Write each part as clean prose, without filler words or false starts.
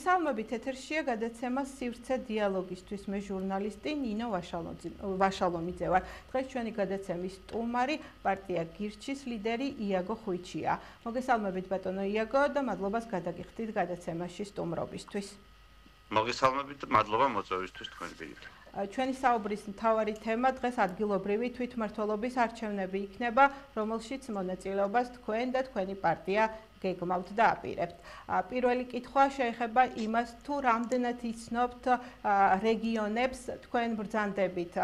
მოგესალმებით, ეთერშია გადაცემა სივრცე დიალოგისთვის. მე ჟურნალისტი ნინო ვაშალომიძე ვარ. დღეს ჩვენი გადაცემის სტუმარი პარტია გირჩის ლიდერი იაგო ხვიჩია. მოგესალმებით ბატონო იაგო და მადლობას გადაგიხდით გადაცემაში სტუმრობისთვის. მოგესალმებით, მადლობა მოწვევისთვის თქვენ პირით. ჩვენი საუბრის მთავარი თემა დღეს ადგილობრივი თვითმმართველობის არჩევნები იქნება, რომელშიც მონაწილეობას თქვენ და თქვენი პარტია გეგმავთ და აპირებთ. პირველი კითხვა შეეხება იმას, თუ რამდენად იცნობთ რეგიონებს თქვენ ბრძანდებით.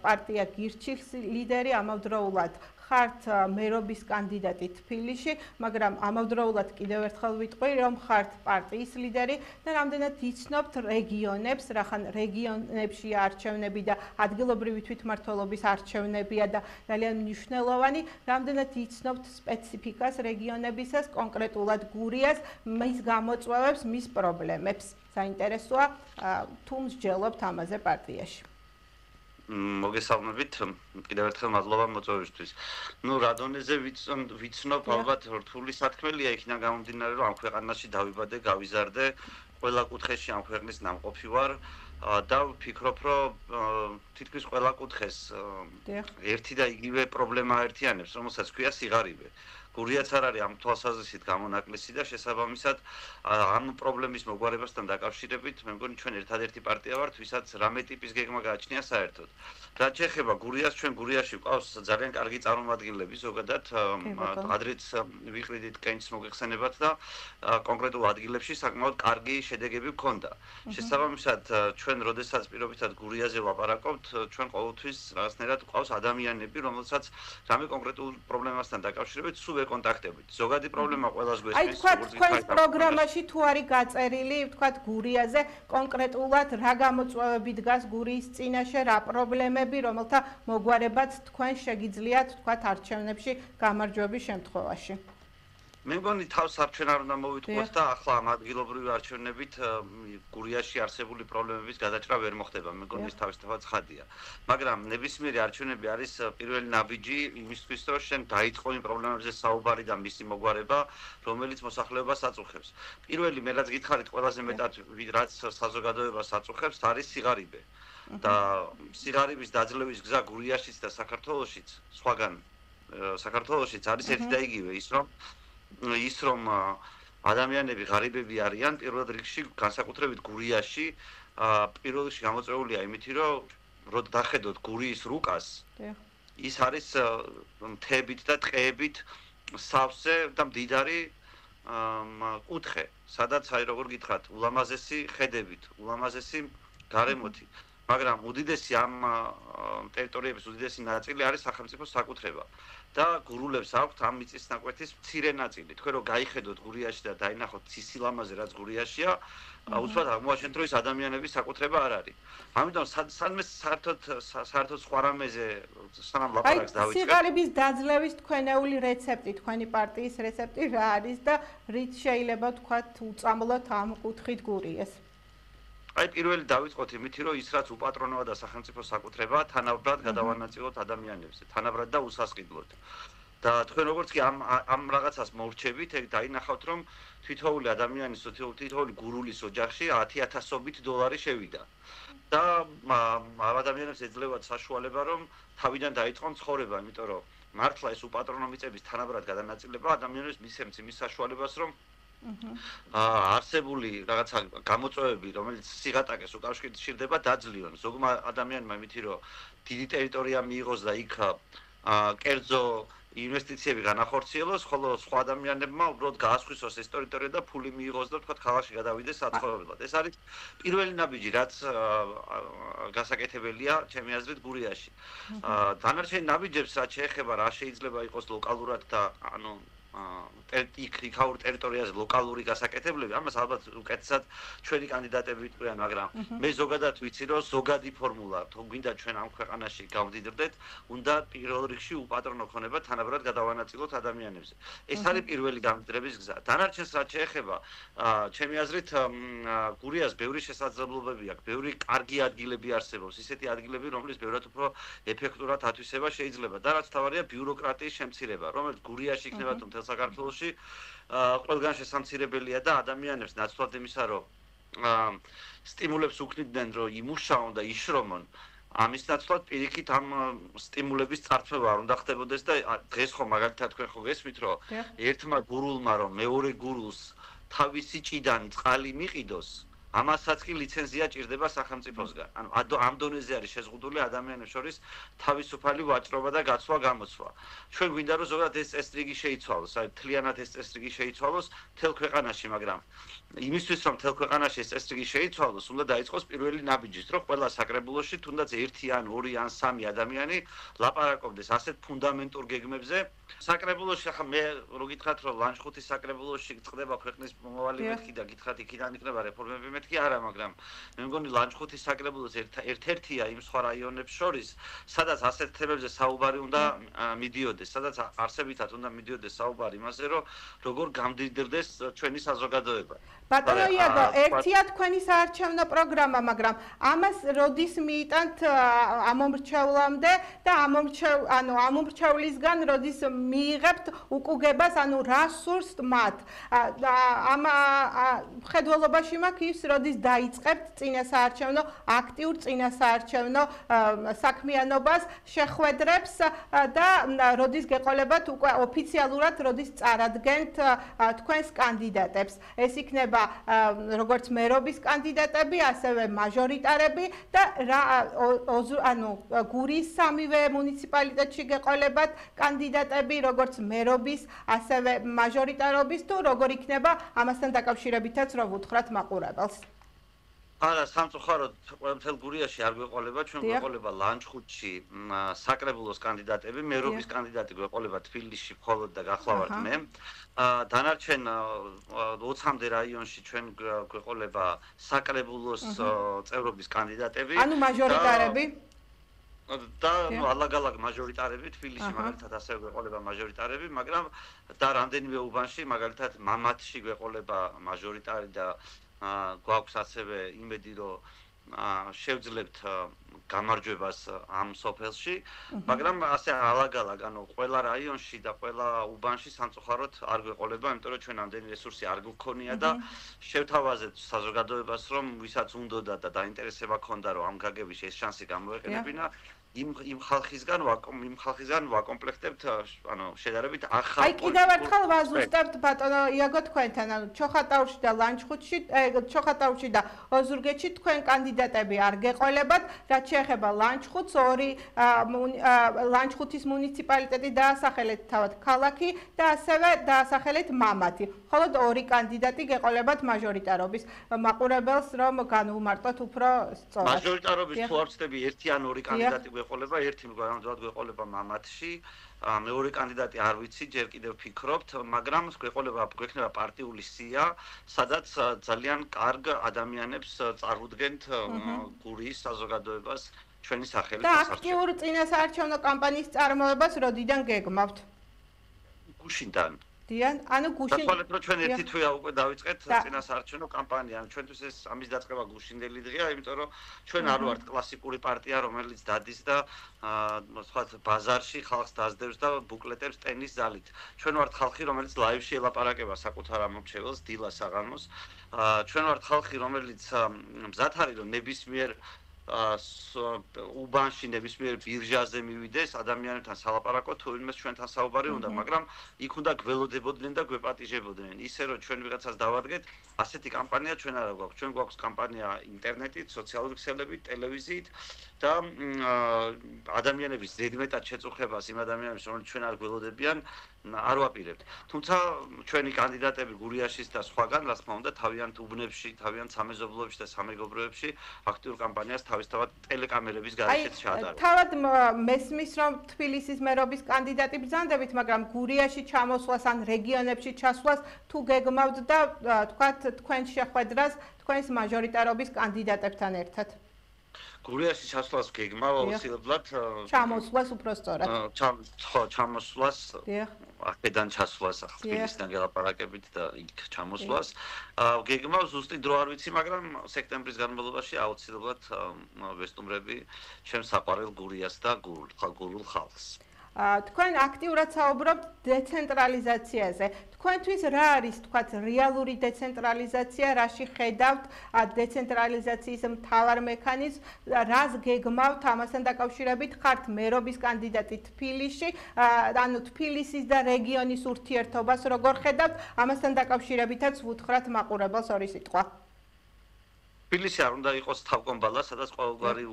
პარტია გირჩის ლიდერი ამავდროულად ხართ მერობის კანდიდატი თბილისში, მაგრამ ამავდროულად კიდევ ერთხელ ვიტყვი, რომ ხართ პარტიის ლიდერი და რამდენად იცნობთ რეგიონებს, რახან რეგიონებშია არჩევნები და ადგილობრივი თვითმმართველობის არჩევნებია და ძალიან მნიშვნელოვანი, რამდენად იცნობთ სპეციფიკას რეგიონებისას, კონკრეტულად გურიას, მის გამოწვევებს, მის პრობლემებს. საინტერესოა, თუ მსჯელობთ ამაზე პარტიაში. მოგესალმებით, კიდევ ერთხელ მადლობა მოწვევისთვის. რა დონეზე ვიცნობ, ალბათ რთული სათქმელია იქიდან გამომდინარე, რომ ამ ქვეყანაში დავიბადე, გავიზარდე, ყველა კუთხეში ამ ქვეყნის ნამყოფი ვარ და ვფიქრობ, რომ თითქმის ყველა კუთხეს ერთი და იგივე პრობლემა აერთიანებს, რომელსაც ქვია სიღარიბე. გურიაც არ არის ამ თვალსაზრისით გამონაკლისი და შესაბამისად ამ პრობლემის მოგვარებასთან დაკავშირებით მე მგონი ჩვენ ერთადერთი პარტია ვართ, ვისაც რამე ტიპის გეგმა გააჩნია საერთოდ. რაც შეეხება გურიას, ჩვენ გურიაში გვყავს ძალიან კარგი წარმომადგენლები, ზოგადად ადრეც ვიყრიდით კენჭს მოგეხსენებათ და კონკრეტულ ადგილებში საკმაოდ კარგი შედეგები გვქონდა. შესაბამისად, ჩვენ როდესაც პირობითად გურიაზე ვაპარაკობთ, ჩვენ ყოველთვის რაღაცნაირად გვყავს ადამიანები, რომელსაც რამე კონკრეტულ პრობლემასთან დაკავშირებით სულ ეკონტაქტებით. ზოგადი პრობლემა ყველას გვესმის. თქვენს პროგრამაში თუ არის გაწერილი, ვთქვათ, გურიაზე კონკრეტულად რა გამოწვევები დგას გურიის წინაშე, რა პრობლემები, რომელთა მოგვარებაც თქვენ შეგიძლიათ, ვთქვათ, არჩევნებში გამარჯვების შემთხვევაში. მე მგონი თავს არჩევნ არ უნდა მოვიტყოთ და ახლა ამ ადგილობრივი არჩევნებით გურიაში არსებული პრობლემების გადაჭრა ვერ მოხდება. მე მგონი ეს თავისთავად ცხადია. მაგრამ ნებისმიერი არჩევნები არის პირველი ნაბიჯი იმისთვის, რომ შენ დაიწყო იმ პრობლემებზე საუბარი და მისი მოგვარება, რომელიც მოსახლეობას აწუხებს. პირველი მე რაც გითხარით, ყველაზე მეტად რაც საზოგადოებას აწუხებს, არის სიღარიბე. და სიღარიბის დაძლევის გზა გურიაშიც და საქართველოშიც, სხვაგან საქართველოშიც არის ერთი და იგივე, ის რომ ადამიანები ღარიბები არიან პირველ რიგში განსაკუთრებით გურიაში პირველ რიგში გამოწვეულია იმითი რომ დახედოთ გურიის რუკას ის არის მთებით და ტყეებით სავსე და მდიდარი კუთხე სადაც აი როგორ გითხრათ ულამაზესი ხედებით ულამაზესი გარემოთი მაგრამ უდიდესი ამ ტერიტორიების უდიდესი ნაწილი არის სახელმწიფოს საკუთრება და გურულებს აქვთ ამ მიწისნაკვეთის მცირე ნაწილი. თქვენ რო გაიხედოთ გურიაში და დაინახოთ ცისილამაზე რაც გურიაშია, უცბად აღმოაჩენთ რომ ის ადამიანების საკუთრება არ არის. ამიტომ სადმე საერთოდ სხვა რამეზე სანამ ლაპარაკს დავიწყებ. სიღარიბის დაძლევის თქვენეული რეცეპტი, თქვენი პარტიის რეცეპტი რა არის და რით შეიძლება თქვათ უწამლოთ ამ კუთხით გურიეს? აი პირველი დავიწყოთ იმით რომ ის რაც უპატრონოა და სახელმწიფო საკუთრება თანაბრად გადავანაწილოთ ადამიანებზე თანაბრად და უსასყიდლოდ და თქვენ როგორც კი ამ რაღაცას მოვრჩებით ეგ დაინახავთ რომ თითოეული ადამიანის თითოეული გურულის ოჯახში 10,000-ობით დოლარი შევიდა და ადამიანებს ეძლევათ საშუალება რომ თავიდან დაიწყონ ცხოვრება იმიტომ რომ მართლა ეს უპატრონო მიწების თანაბრად გადანაწილება ადამიანებს მისცემს იმის საშუალებას რომ არსებული რაღაცა გამოწვევები, რომელიც სიღატაკეს უკავშირდება დაძლიონ. ზოგმა ადამიანმა იმითი რომ დიდი ტერიტორია მიიღოს და იქ კერძო ინვესტიციები განახორციელოს, ხოლო სხვა ადამიანებმა უბრალოდ გაასხვისოს ეს ტერიტორია და ფული მიიღოს და თქვათ ქალაქში გადავიდეს საცხოვრებლად. ეს არის პირველი ნაბიჯი, რაც გასაკეთებელია ჩემი აზრით გურიაში. დანარჩენი ნაბიჯებს რაც შეეხება რა შეიძლება იყოს ლოკალურად და ანუ იქაურ ტერიტორიაზე ლოკალური გასაკეთებლები, ამას ალბათ უკეთესად ჩვენი კანდიდატები ვიტყვიან, მაგრამ მე ზოგადად ვიცი, რომ ზოგადი ფორმულა, თუ გვინდა ჩვენ ამ ქვეყანაში გავდიდრდეთ, უნდა პირველ რიგში უპატრონო ქონება თანაბრად გადავანაწილოთ ადამიანებზე. ეს არის პირველი გამდიდრების გზა. დანარჩენს რაც შეეხება, ჩემი აზრით, გურიას ბევრი შესაძლებლობები აქვს, ბევრი კარგი ადგილები არსებობს, ისეთი ადგილები, რომლის ბევრად უფრო ეფექტურად ათვისება შეიძლება და რაც თავარია ბიუროკრატიის შემცირება, რომელიც გურიაში იქნება თუ საქართველოში ყველგან შესამცირებელია და ადამიანებს ნაცვლად იმისა რომ სტიმულებს უქმნიდნენ, რომ იმუშაონ და იშრომონ. ამის ნაცვლად პირიქით ამ სტიმულების წარსება არ უნდა ხდებოდეს და დღეს ხო მაგალითად თქვენ ხო გესმით, რომ ერთმა გურულმა რომ მეორე გურულს თავისი ჭიდანი წყალი მიყიდოს, ამასაც კი ლიცენზია ჭირდება სახელმწიფოსგან. ანუ ამ დონეზე არის შეზღუდული ადამიანებს შორის თავისუფალი ვაჭრობა და გაცვლა გამოცვლა. ჩვენ გვინდა რომ ზოგადად ეს წესრიგი შეიცვალოს, აი მთლიანად ეს წესრიგი შეიცვალოს მთელ ქვეყანაში, მაგრამ იმისთვის რომ მთელ ქვეყანაში ეს წესრიგი შეიცვალოს, უნდა დაიწყოს პირველი ნაბიჯით, რომ ყველა საკრებულოში თუნდაც 1 ან 2 ან 3 ადამიანი ლაპარაკობდეს ასეთ ფუნდამენტურ გეგმებზე. საკრებულოში ახლა მე რო გითხრათ რომ ლანჩხუთის საკრებულოში წყდება ქვეყნის მომავალი მეთქი და გითხრათ იქიდან იქნება რეფორმები მეთქი არა, მაგრამ მე მგონი ლანჩხუთის საკრებულოს ერთ-ერთია იმ სხვა რაიონებს შორის, სადაც ასეთ თემებზე საუბარი უნდა მიდიოდეს, სადაც არსებითად უნდა მიდიოდეს საუბარი იმაზე, რომ როგორ გამდიდრდეს ჩვენი საზოგადოება. ბატონო იაგო, ერთია თქვენი საარჩევნო პროგრამა, მაგრამ ამას როდის მიიტანთ ამომრჩევლამდე და ამომრჩევლისგან როდის მიიღებთ უკუგებას, ანუ რა სურს მათ? ამ ხედველობაში მაქვს, როდის დაიწყებთ წინასაარჩევნო აქტიურ წინასაარჩევნო საქმიანობას, შეხვედრებს და როდის გეყოლებათ უკვე ოფიციალურად როდის წარადგენთ თქვენს კანდიდატებს. ეს იქნება როგორც მერობის კანდიდატები, ასევე მაჟორიტარები და გურის სამივე მუნიციპალიტეტში გეყოლებათ კანდიდატები, როგორც მერობის, ასევე მაჟორიტარობის თუ როგორ იქნება ამასთან დაკავშირებითაც რომ ვუთხრათ მაყურებელს. არა, სამწუხაროდ მთელ გურიაში არ გვეყოლება, ჩვენ გვეყოლება ლანჩხუთში საკრებულოს კანდიდატები, მერობის კანდიდატი გვეყოლება თბილისში მხოლოდ და გახლავართ მე. დანარჩენ 20-მდე რაიონში ჩვენ გვეყოლება საკრებულოს წევრობის კანდიდატები. ანუ მაჟორიტარები? და ალაგ-ალაგ მაჟორიტარები, თბილისში მაგალითად ასევე გვეყოლება მაჟორიტარები, მაგრამ და რამდენიმე უბანში, მაგალითად მამათში გვეყოლება მაჟორიტარი და გვაქვს ასევე იმედი, რომ შევძლებთ გამარჯვებას ამ სოფელში, მაგრამ ასე ალაგ-ალაგ, ანუ ყველა რაიონში და ყველა უბანში სამწუხაროდ არ გვეყოლება, იმიტომ რომ ჩვენ ამდენი რესურსი არ გვქონია და შევთავაზებთ საზოგადოებას, რომ ვისაც უნდოდა და დაინტერესება ქონდა, რომ ამ გაგების ეს შანსი გამოეყენებინა, იმ ხალხისგან ვაკომპლექტებთ, ანუ შედარებით ახალ. აი კიდევ ერთხელ ვაზუსტებთ ბატონო იაგო თქვენთან, ანუ ჩოხატაურში და ლანჩხუთში, ჩოხატაურში და ოზურგეთში თქვენ კანდიდატები არ გეყოლებათ, რაც შეეხება ლანჩხუთს, ლანჩხუთის მუნიციპალიტეტი დაასახელეთ თავად ქალაქი და ასევე დაასახელეთ მამათი. მხოლოდ 2 კანდიდატი გეყოლებათ მაჟორიტარობის. მაყურებელს რომ განვუმარტოთ უფრო სწორად. მაჟორიტარობის თუ არ ვწდები 1 ან 2 კანდიდატი გვეყოლება, ერთი მგვარამდე გვეყოლება მამათში, მეორე კანდიდატი არ ვიცი, ჯერ კიდევ ფიქრობთ, მაგრამ გვექნება პარტიული სია, სადაც ძალიან კარგ ადამიანებს წარუდგენთ გურიის საზოგადოებას ჩვენი სახელით. და აქტიურ წინასაარჩევნო კამპანიის წარმოებას როდიდან გეგმავთ? გუშინდან. დიან, ანუ გუშინ თვალეთ რომ ჩვენ ერთი თვეა უკვე დავიწყეთ წინასაარჩევნო კამპანია, ანუ ჩვენთვის ეს ამის დაწყება გუშინდელი დღეა, იმიტომ რომ ჩვენ არ ვართ კლასიკური პარტია, რომელიც დადის და ვთქვათ ბაზარში ხალხს დაძდევს და ბუკლეტებს ტენის ზალით. ჩვენ ვართ ხალხი, რომელიც ლაივში ელაპარაკება საკუთარ ამომრჩეველს, დილას აღამოს. ჩვენ ვართ ხალხი, რომელიც მზად არის რომ ნებისმიერ უბანში ნებისმიერ ბირჟაზე მივიდეს ადამიანებთან სალაპარაკო თუ იმას ჩვენთან საუბარი უნდა, მაგრამ იქ უნდა გველოდებოდნენ და გვეპატიჟებოდნენ. ისე რომ ჩვენ ვიღაცას დავადგეთ, ასეთი კამპანია ჩვენ არ გვაქვს. ჩვენ გვაქვს კამპანია ინტერნეტით, სოციალური ქსელებით, ტელევიზიით და ადამიანების ზედმეტად შეწუხებას იმ ადამიანებს, რომლებიც ჩვენ არ გველოდებიან, არ ვაპირებთ. თუმცა ჩვენი კანდიდატები გურიაშის და სხვაგან, რა თქმა უნდა, თავიანთ უბნებში, თავიანთ სამეზობლოებში და სამეგობროებში აქტიურ კამპანიას თავისთავად ტელეკამერების გარეშეც ჩაატარებთ. თავად მესმის რომ თბილისის მერობის კანდიდატი ბრძანდებით, მაგრამ გურიაში ჩამოსვლას ან რეგიონებში ჩასვლას თუ გეგმავთ და თქვათ თქვენ შეხვედრას თქვენს მაჟორიტარობის კანდიდატებთან ერთად. გურიაში ჩასვლას გეგმავ აუცილებლად ჩამოსვლას უფრო სწორად. ჩამოსვლას აქედან ჩასვლას თბილისიდან გელაპარაკებით და იქ ჩამოსვლას. გეგმავ ზუსტი დრო არ ვიცი, მაგრამ სექტემბრის განმავლობაში აუცილებლად ვესტუმრები ჩემს საყვარელ გურიას და გურულ ხალხს. თქვენ აქტიურად საუბრობთ დეცენტრალიზაციაზე. თქვენთვის რა არის, თქვათ, რეალური დეცენტრალიზაცია, რაში ხედავთ დეცენტრალიზაციის მთავარ მექანიზმს, რას გეგმავთ ამასთან დაკავშირებით, ხართ მერობის კანდიდატი თბილისში, ანუ თბილისის და რეგიონის ურთიერთობას როგორ ხედავთ, ამასთან დაკავშირებითაც ვუთხრათ მაყურებელს ორი სიტყვა. თბილისი არ უნდა იყოს თავკომბალა, სადაც ყოველგვარი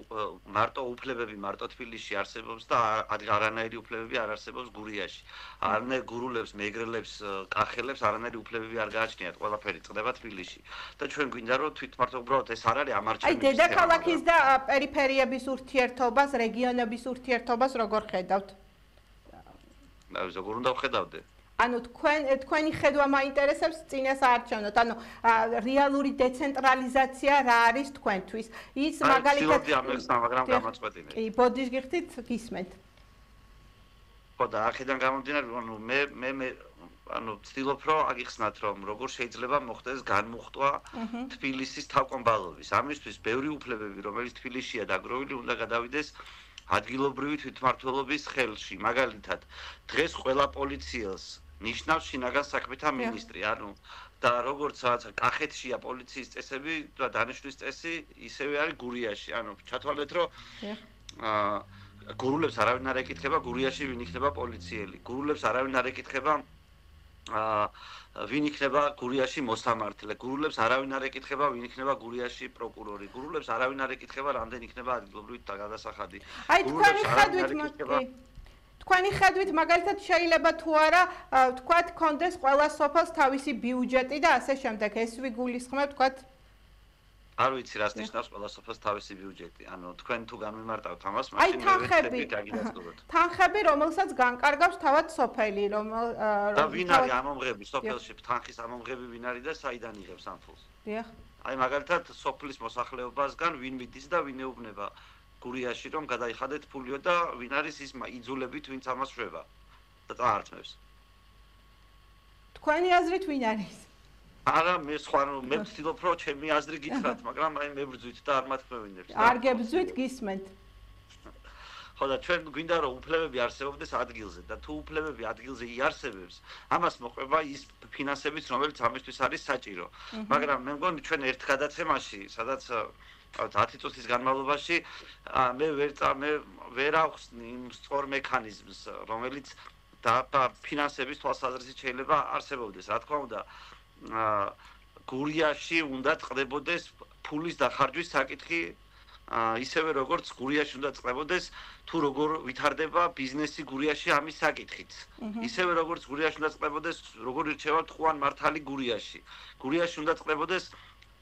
მარტო უფლებები მარტო თბილისში არსებობს და არანაირი უფლებები არ არსებობს გურიაში. არანაირ გურულებს, მეგრელებს, კახელებს არანაირი უფლებები არ გააჩნიათ, ყველაფერი წდება თბილისში. და ჩვენ გვინდა რომ თვითმართველ უბრალოდ ეს არ არის ამარჩევნების აი დედაქალაქის და პერიფერიების ურთიერთობას, რეგიონების ურთიერთობას როგორ ხედავთ? როგორ უნდა ვხედავდე? ანუ თქვენი ხედვა მაინტერესებს წინა საარჩევნოდ. ანუ რეალური დეცენტრალიზაცია რა არის თქვენთვის? ის მაგალითად მაგრამ გამაწყვეტინე. კი, ბოდიშ გიხდით, გისმენთ. ხო და აქედან გამომდინარე, ანუ მე ანუ ვცდილობ რომ აგიხსნათ რომ როგორ შეიძლება მოხდეს განმუხტვა თბილისის თავკომბალობის. ამისთვის ბევრი უფლებები, რომელიც თბილისშია დაგროვილი, უნდა გადავიდეს ადგილობრივი თვითმმართველობის ხელში. მაგალითად, დღეს ყველა პოლიციელს ნიშნავს შინაგან საქმეთა მინისტრი, ანუ და როგორც კახეთშია პოლიციის წესები და დანიშვნის წესი, ისევე არის გურიაში. ანუ ჩათვალეთ რომ გურულებს არავინ არ ეკითხება გურიაში ვინ იქნება პოლიციელი. გურულებს არავინ არ ეკითხება ვინ იქნება გურიაში მოსამართლე. გურულებს არავინ არ ეკითხება ვინ იქნება გურიაში პროკურორი. გურულებს არავინ არ ეკითხება რამდენი იქნება ადგილობრივი გადასახადი. აი თქვენი ხედვით მაგალითად შეიძლება თუ არა თქვათ კონდეს ყველა სოფელს თავისი ბიუჯეტი და ასე შემდეგ. ეს ვიგულისხმებ თქვათ არ ვიცი რას ნიშნავს ყველა სოფელს თავისი ბიუჯეტი. ანუ თქვენ თუ განმემარტავთ ამას, მაშინ თანხები, რომელსაც განკარგავს თავად სოფელი, და ვინ არის ამომღები სოფელში, თანხის ამომღები ვინ არის და საიდან იღებს ამ ფულს? დიახ. აი მაგალითად სოფლის მოსახლეობასგან ვინ მიდის და ვინ ეუბნება გურიაში რომ გადაიხადეთ ფულიო და ვინ არის ის იძულებით ვინც ამას შვება და წაართმევს. თქვენი აზრით ვინ არის? არა, მე ვცდილობ რომ ჩემი აზრი გითხრათ, მაგრამ აი მებრძვით და არ მათქმევინებს. არ გებრძვით, გისმენთ. ხო და ჩვენ გვინდა რომ უფლებები არსებობდეს ადგილზე და თუ უფლებები ადგილზე იარსებებს, ამას მოყვება ის ფინანსებიც, რომელიც ამისთვის არის საჭირო. მაგრამ მე მგონი ჩვენ ერთ გადაცემაში, სადაც 10 წუთის განმავლობაში მე ვერ ავხსნი იმ სწორ მექანიზმს, რომელიც და ფინანსების თვალსაზრისით შეიძლება არსებობდეს. რა თქმა უნდა, გურიაში უნდა წყდებოდეს ფულის დახარჯვის საკითხი, ისევე როგორც გურიაში უნდა წყდებოდეს თუ როგორ ვითარდება ბიზნესი გურიაში ამის საკითხით. ისევე როგორც გურიაში უნდა წყდებოდეს როგორ ირჩევა ტყუან მართალი გურიაში. გურიაში უნდა წყდებოდეს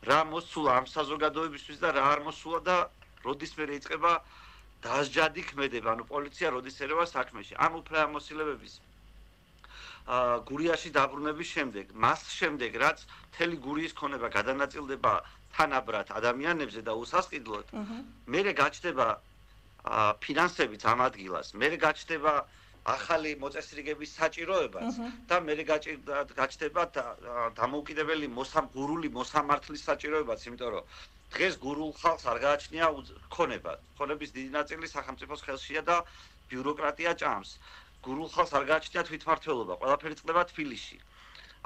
რა მოსულა ამ საზოგადოებისთვის და რა არ მოსულა და როდის მე იწყება დასჯადი ქმედება, ანუ პოლიცია როდის ერევა საქმეში. ამ უფლებამოსილებების გურიაში დაბრუნების შემდეგ, მას შემდეგ, რაც მთელი გურიის ქონება გადანაწილდება თანაბრად ადამიანებზე და უსასყიდლოდ, მერე გაჩნდება ფინანსებიც ამ ადგილას, მერე გაჩნდება ახალი მოწესრიგების საჭიროებაც და მერე გაჩნდება დამოუკიდებელი გურული მოსამართლის საჭიროებაც, იმიტომ რომ დღეს გურულ ხალხს არ გააჩნია ქონება. ქონების დიდი ნაწილი სახელმწიფოს ხელშია და ბიუროკრატია ჭამს. გურულ ხალხს არ გააჩნიათ თვითმმართველობა, ყველაფერი წყდება თბილისში.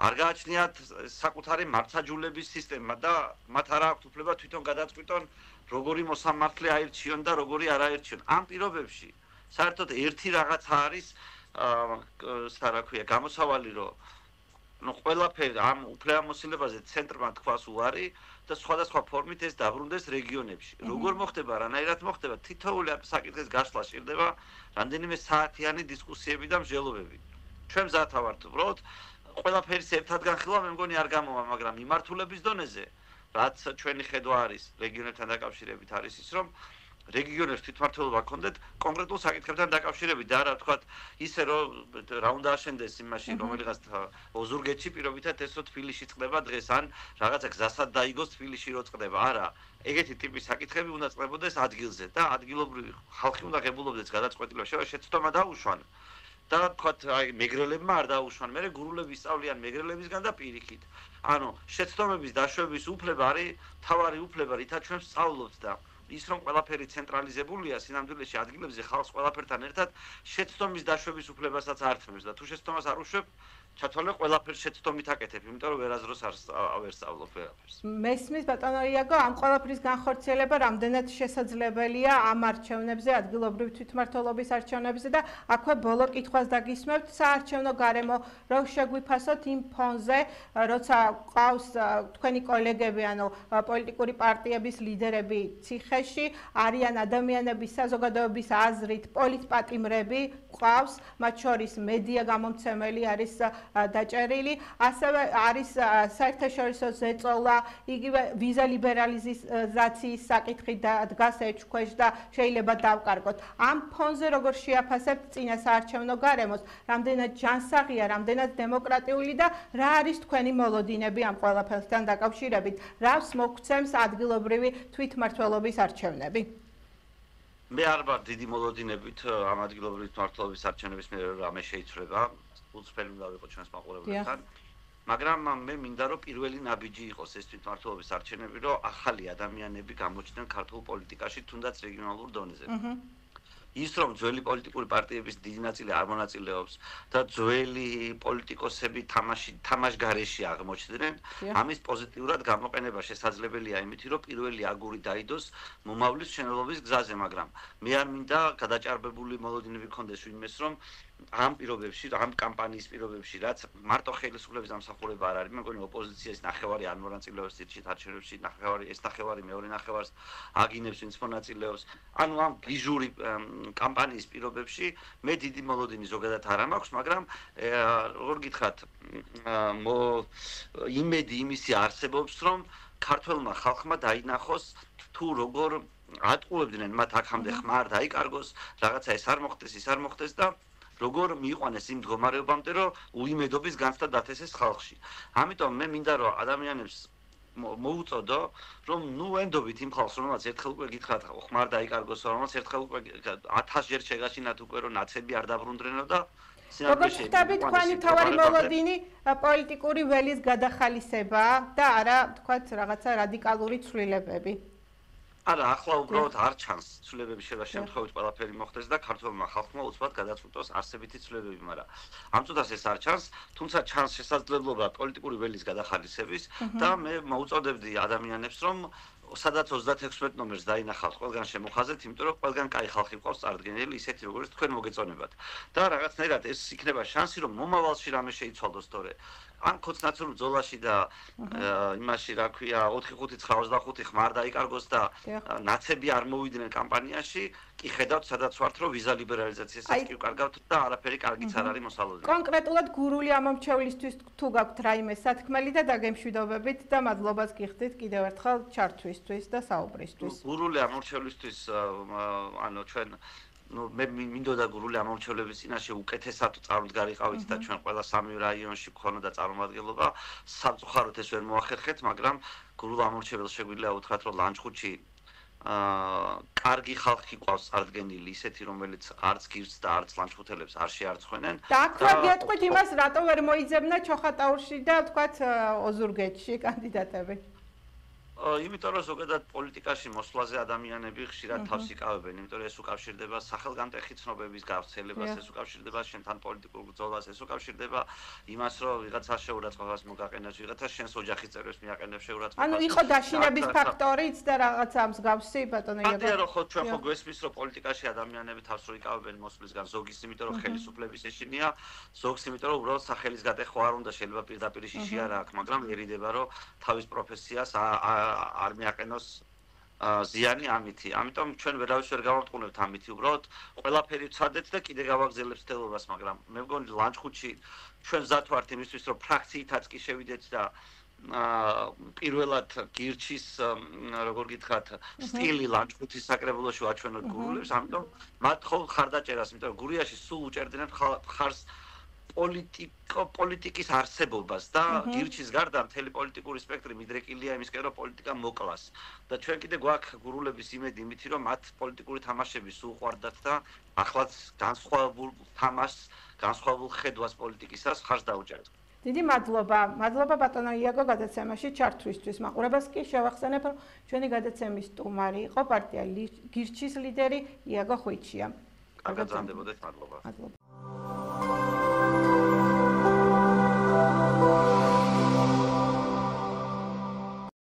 არ გააჩნიათ საკუთარი მართლმსაჯულების სისტემა და მათ არ აქვთ უფლება თვითონ გადაწყვიტონ როგორი მოსამართლე აირჩიონ და როგორი არ აირჩიონ. ამ პირობებში საერთოდ ერთი რაღაცა არის რა ქვია, გამოსავალი რომ ყველაფერი ამ უფლებამოსილებაზე ცენტრმა თქვას უარი და სხვადასხვა ფორმით ეს დაბრუნდეს რეგიონებში. როგორ მოხდება, რანაირად მოხდება, თითოეული საკითხის გასვლა სჭირდება რამდენიმე საათიანი დისკუსიები და მსჯელობები. ჩვენ მზათა ვართ უბრალოდ ყველაფერის ერთად განხილვა მე მგონი არ გამოვა, მაგრამ მიმართულების დონეზე, რაც ჩვენი ხედვა არის რეგიონებთან დაკავშირებით არის ის, რომ რეგიონებს თვითმმართველობა ჰქონდეთ კონკრეტულ საკითხებთან დაკავშირებით და არა თქვათ ისე რომ რა უნდა აშენდეს იმაში რომელიღაც ოზურგეთში პირობითად ეს რო თბილისში წყდება დღეს ან რაღაცა გზასად დაიგოს თბილისში რო წყდება. არა, ეგეთი ტიპის საკითხები უნდა წყდებოდეს ადგილზე და ადგილობრივი ხალხი უნდა ღებულობდეს გადაწყვეტილებას. შეცდომა დაუშვან და თქვათ აი მეგრელებმა არ დაუშვან, მერე გურულები ისწავლიან მეგრელებისგან და პირიქით. ანუ შეცდომების დაშვების უფლება არის თავარი უფლება, რითაც ჩვენ ვსწავლობთ და ის რომ ყველაფერი ცენტრალიზებულია სინამდვილეში ადგილებზე ხალხს ყველაფერთან ერთად შეცდომის დაშვების უფლებასაც ართმევს და თუ შეცდომას არ უშვებ ჩათვალე ყველაფერს შეცდომით აკეთებ, იმიტომ რომ ვერაზროს არ ვსწავლობ ვერაფერს. მესმის ბატონო იაგო, ამ ყველაფრის განხორციელება რამდენად შესაძლებელია ამ არჩევნებზე, ადგილობრივ თვითმმართველობის არჩევნებზე და აქვე ბოლო კითხვას დაგისმევთ, საარჩევნო გარემო რო შეგვიფასოთ იმ ფონზე, როცა ყავს თქვენი კოლეგები, ანუ პოლიტიკური პარტიების ლიდერები ციხეში, არიან ადამიანების საზოგადოების აზრით პოლიტპატიმრები, ყავს, მათ შორის მედია გამომცემელი არის დაჭერილი, ასევე არის საერთაშორისო ზეწოლა, იგივე ვიზა ლიბერალიზაციის საკითხი დგას ეჭქვეშ და შეიძლება დავკარგოთ. ამ ფონზე როგორ შეაფასებთ წინა საარჩევნო გარემოს, რამდენად ჯანსაღია, რამდენად დემოკრატიული და რა არის თქვენი მოლოდინები ამ ყველაფერთან დაკავშირებით, რას მოგცემს ადგილობრივი თვითმმართველობის არჩევნები? მე არ ვარ დიდი მოლოდინებით ამ ადგილობრივი თვითმმართველობის არჩევნების მე რამე შეიცვლება. უცფელი უნდა ვიყო ჩვენს მაყურებლებთან, მაგრამ მე მინდა რომ პირველი ნაბიჯი იყოს ეს თვითმმართველობის არჩევნები, რომ ახალი ადამიანები გამოჩნდნენ ქართულ პოლიტიკაში, თუნდაც რეგიონალურ დონეზე. ის რომ ძველი პოლიტიკური პარტიების დიდი ნაწილი არ მონაწილეობს და ძველი პოლიტიკოსები თამაშგარეში აღმოჩნდნენ, ამის პოზიტიურად გამოყენება შესაძლებელია იმით, რომ პირველი აგური დაიდოს მომავლის მშენებლობის გზაზე, მაგრამ მე არ მინდა გადაჭარბებული მოლოდინები გქონდეს ვინმეს, რომ ამ პირობებში, ამ კამპანიის პირობებში, რაც მარტო ხელისუფლების დამსახურება არ არის, მე მგონი ოპოზიციის ნახევარი არ მონაწილეობს ერთშით არჩევნებში, ეს ნახევარი მეორე ნახევარს აგინებს, ვინც მონაწილეობს. ანუ ამ გიჟური კამპანიის პირობებში მე დიდი მოლოდინი ზოგადად არ მაქვს, მაგრამ როგორ გითხრათ, იმედი იმისი არსებობს, რომ ქართველმა ხალხმა დაინახოს თუ როგორ ატყუებდნენ მათ აქამდე ხმარ დაიკარგოს, რაღაცა ეს არ მოხდეს, ის არ მოხდეს და როგორ მიიყვანეს იმ მდგომარეობამდე, რომ უიმედობის განცდა დათესეს ხალხში. ამიტომ მე მინდა რომ ადამიანებს მოუწოდო, რომ ნუ ენდობით იმ ხალხს, რომელსაც ერთხელ უკვე გითხრათ, ხმარ დაიკარგოს, რომელსაც ერთხელ უკვე 1000 ჯერ შეგაშინათ უკვე რომ ნაცები არ დაბრუნდრენო და როგორ ხდებით თქვენი თავარი მოლოდინი პოლიტიკური ველის გადახალისება და არა, თქვათ, რაღაცა რადიკალური ცვლილებები? არა, ახლა უბრალოდ არ ჩანს ცვლილებების შემთხვევით ყველაფერი მოხდეს და ქართველმა ხალხმა უცბად გადაწყვიტოს არსებითი ცვლილებები, მაგრამ ამ წუთას ეს არ ჩანს, თუმცა ჩანს შესაძლებლობა პოლიტიკური ველის გადახალისების და მე მოუწოდებდი ადამიანებს, რომ სადაც 36 ნომერს დაინახავთ ყველგან შემოხაზეთ, იმიტომ რომ ყველგან კაი ხალხი ყავს წარდგენილი, ისეთი როგორც თქვენ მოგეწონებათ. და რაღაცნაირად ეს იქნება შანსი, რომ მომავალში რამე შეიცვალოს თორე ან კოცნაცურ ბრძოლაში და იმაში, რა ქვია, 4-5-25 ხმარ დაიკარგოს და ნაცები არ მოვიდნენ კამპანიაში, კი ხედავთ, სადაც ვართ, რომ ვიზა ლიბერალიზაციასაც კი ვკარგავთ და არაფერი კარგიც არ არის მოსალოდნელი. კონკრეტულად გურული ამომრჩევლისთვის თუ გაქვთ რაიმე სათქმელი და დაგემშვიდობებით და მადლობას გიხდით კიდევ ერთხელ ჩართვისთვის და საუბრისთვის. გურული ამომრჩევლისთვის, ანუ ჩვენ მე მინდოდა გურული ამომრჩევლების წინაშე უკეთესად წარმდგარიყავით და ჩვენ ყველა სამი რაიონში გქონოდა წარმომადგენლობა, სამწუხაროდ ეს ვერ მოახერხეთ, მაგრამ გურულ ამომრჩეველს შეგვიძლია უთხრათ, რომ ლანჩხუთში კარგი ხალხი ყავს წარდგენილი, ისეთი, რომელიც არც გირს და არც ლანჩხუთელებს არ შეარცხვენენ. და აქ გეტყვით იმას, რატო ვერ მოიძებნა ჩოხატაურში და თქვათ ოზურგეთში კანდიდატები? იმიტომ რომ ზოგადად პოლიტიკაში მოსვლაზე ადამიანები ხშირად თავს იკავებენ, იმიტომ რომ ეს უკავშირდება სახელგანტეხი ცნობების გავრცელებას, ეს უკავშირდება შენთან პოლიტიკურ ბრძოლას, ეს უკავშირდება იმას, რომ ვიღაცა შეურაცხყოფას მოგაყენებს, ვიღაცა შენს ოჯახის წევრებს მიაყენებს შეურაცხყოფას. ანუ იყო დაშინების ფაქტორიც და რაღაცა მსგავსი ბატონო იაგო. მანდ რო ხო ჩვენ ხო გვესმის, რომ პოლიტიკაში ადამიანები თავს რო იკავებენ მოსვლისგან, ზოგის იმიტომ რომ ხელისუფლების ეშინია, ზოგს იმიტომ რომ უბრალოდ სახელის გატეხვა არ უნდა, შეიძლება პირდაპირ შიში არ აქვს, მაგრამ ერიდება რომ თავის პროფესიას არ მიაყენოს ზიანი ამითი. ამიტომ ჩვენ ვერავის ვერ გავარტყუნებთ ამითი, უბრალოდ ყველაფერი ვცადეთ და კიდე გავაგზავნებთ თელობას, მაგრამ მე მგონი ლანჩხუთში ჩვენ მზად ვართ იმისთვის, რომ ფრაქციითაც კი შევიდეთ და პირველად გირჩის, როგორ გითხრათ, სტილი ლანჩხუთის საკრებულოში ვაჩვენოთ გურულებს, ამიტომ მათ ხო ხარდაჭერას, იმიტომ რომ გურიაში სულ უჭერდნენ ხარს პოლიტიკის არსებობას და გირჩის გარდა მთელი პოლიტიკური სპექტრი მიდრეკილია იმისკენ, რომ პოლიტიკა მოკლას. და ჩვენ კიდე გვაქვს გურულების იმედი იმითი, რომ მათ პოლიტიკური თამაშები სულ ყვარდათ და ახლაც განსხვავებულ თამაშს, განსხვავებულ ხედვას პოლიტიკისას ხარს დაუჭერთ. დიდი მადლობა. მადლობა ბატონო იაგო გადაცემაში ჩართვისთვის. მაყურებელს კი შევახსენებ, რომ ჩვენი გადაცემის სტუმარი იყო პარტია გირჩის ლიდერი იაგო ხვიჩია. კარგად გრძანდებოდეთ, მადლობა. მადლობა.